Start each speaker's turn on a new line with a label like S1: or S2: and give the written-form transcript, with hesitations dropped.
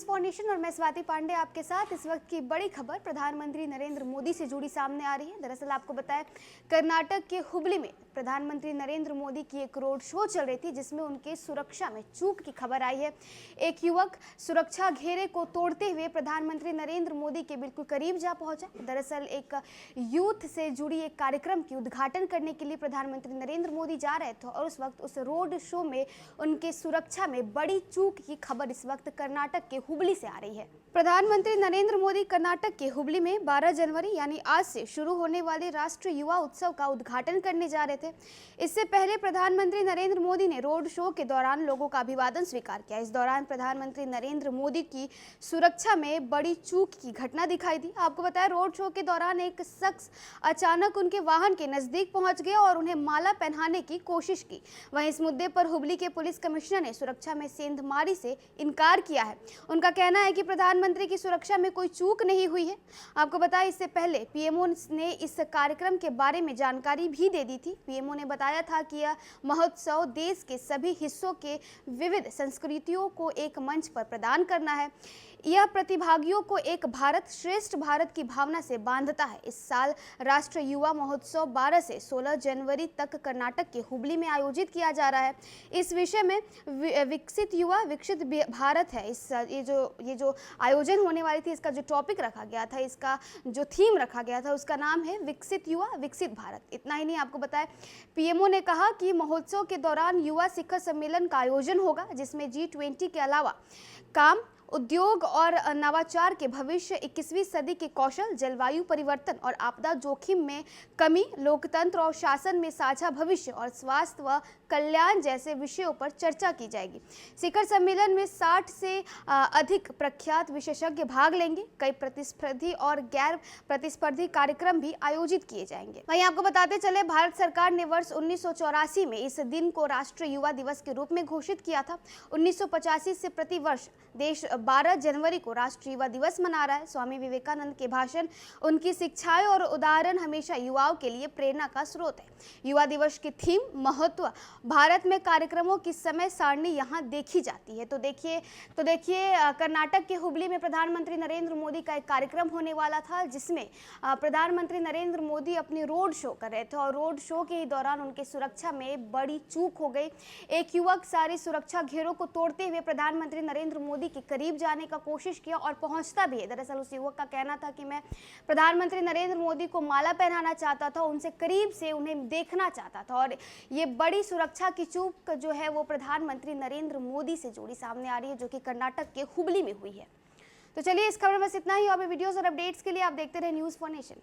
S1: News for nation और मैं स्वाति पांडे आपके साथ। इस वक्त की बड़ी खबर प्रधानमंत्री नरेंद्र मोदी से जुड़ी सामने आ रही है। दरअसल आपको बताया, कर्नाटक के हुबली में प्रधानमंत्री नरेंद्र मोदी की एक रोड शो चल रही थी, जिसमें उनके सुरक्षा में चूक की खबर आई है। एक युवक सुरक्षा घेरे को तोड़ते हुए प्रधानमंत्री नरेंद्र मोदी के बिल्कुल करीब जा पहुंचा। दरअसल एक यूथ से जुड़ी एक कार्यक्रम की उद्घाटन करने के लिए प्रधानमंत्री नरेंद्र मोदी जा रहे थे और उस वक्त उस रोड शो में उनके सुरक्षा में बड़ी चूक की खबर इस वक्त कर्नाटक के हुबली से आ रही है। प्रधानमंत्री नरेंद्र मोदी कर्नाटक के हुबली में 12 जनवरी यानी आज से शुरू होने वाले राष्ट्रीय युवा उत्सव का उद्घाटन करने जा रहे थे। इससे पहले प्रधानमंत्री नरेंद्र मोदी ने रोड शो के दौरान लोगों का अभिवादन स्वीकार किया। इस दौरान प्रधानमंत्री नरेंद्र मोदी की सुरक्षा में बड़ी चूक की घटना दिखाई दी। आपको बताया, रोड शो के दौरान एक शख्स अचानक उनके वाहन के नजदीक पहुंच गया और उन्हें माला पहनाने की कोशिश की। वहीं इस मुद्दे पर हुबली के पुलिस कमिश्नर ने सुरक्षा में सेंधमारी से इनकार किया है। उनका कहना है कि प्रधानमंत्री की सुरक्षा में कोई चूक नहीं हुई है। आपको बताया, इससे पहले पीएमओ ने इस कार्यक्रम के बारे में जानकारी भी दे दी थी। पीएमओ ने बताया था कि यह महोत्सव देश के सभी हिस्सों के विविध संस्कृतियों को एक मंच पर प्रदान करना है। यह प्रतिभागियों को एक भारत श्रेष्ठ भारत की भावना से बांधता है। इस साल राष्ट्रीय युवा महोत्सव 12 से 16 जनवरी तक कर्नाटक के हुबली में आयोजित किया जा रहा है। इस विषय में विकसित युवा विकसित भारत है। ये जो आयोजन होने वाली थी, इसका जो टॉपिक रखा गया था, इसका जो थीम रखा गया था, उसका नाम है विकसित युवा विकसित भारत। इतना ही नहीं, आपको बताया, पीएमओ ने कहा कि महोत्सव के दौरान युवा शिखर सम्मेलन का आयोजन होगा, जिसमें G20 के अलावा काम, उद्योग और नवाचार के भविष्य, 21वीं सदी के कौशल, जलवायु परिवर्तन और आपदा जोखिम में कमी, लोकतंत्र और शासन में साझा भविष्य और स्वास्थ्य व कल्याण जैसे विषयों पर चर्चा की जाएगी। शिखर सम्मेलन में 60 से अधिक प्रख्यात विशेषज्ञ भाग लेंगे। कई प्रतिस्पर्धी और गैर प्रतिस्पर्धी कार्यक्रम भी आयोजित किए जाएंगे। वहीं आपको बताते चले, भारत सरकार ने वर्ष 1984 में इस दिन को राष्ट्रीय युवा दिवस के रूप में घोषित किया था। 1985 से प्रतिवर्ष देश 12 जनवरी को राष्ट्रीय युवा दिवस मना रहा है। स्वामी विवेकानंद के भाषण, उनकी शिक्षाएं और उदाहरण हमेशा युवाओं के लिए प्रेरणा का स्रोत है। युवा दिवस की थीम, महत्व, भारत में कार्यक्रमों की समय सारणी यहाँ देखी जाती है। तो देखिए कर्नाटक के हुबली में प्रधानमंत्री नरेंद्र मोदी का एक कार्यक्रम होने वाला था, जिसमें प्रधानमंत्री नरेंद्र मोदी अपनी रोड शो कर रहे थे और रोड शो के ही दौरान उनके सुरक्षा में बड़ी चूक हो गई। एक युवक सारी सुरक्षा घेरों को तोड़ते हुए प्रधानमंत्री नरेंद्र मोदी के करीब जाने का कोशिश किया और पहुंचता भी है। दरअसल उस युवक का कहना था कि मैं प्रधानमंत्री नरेंद्र मोदी को माला पहनाना चाहता था, उनसे करीब से उन्हें देखना चाहता था। और ये बड़ी सुरक्षा की चूक जो है वो प्रधानमंत्री नरेंद्र मोदी से जुड़ी सामने आ रही है, जो कि कर्नाटक के हुबली में हुई है। तो चलिए, इस खबर में बस इतना ही। और वीडियोस और अपडेट्स के लिए आप देखते रहे न्यूज़ फॉर नेशन।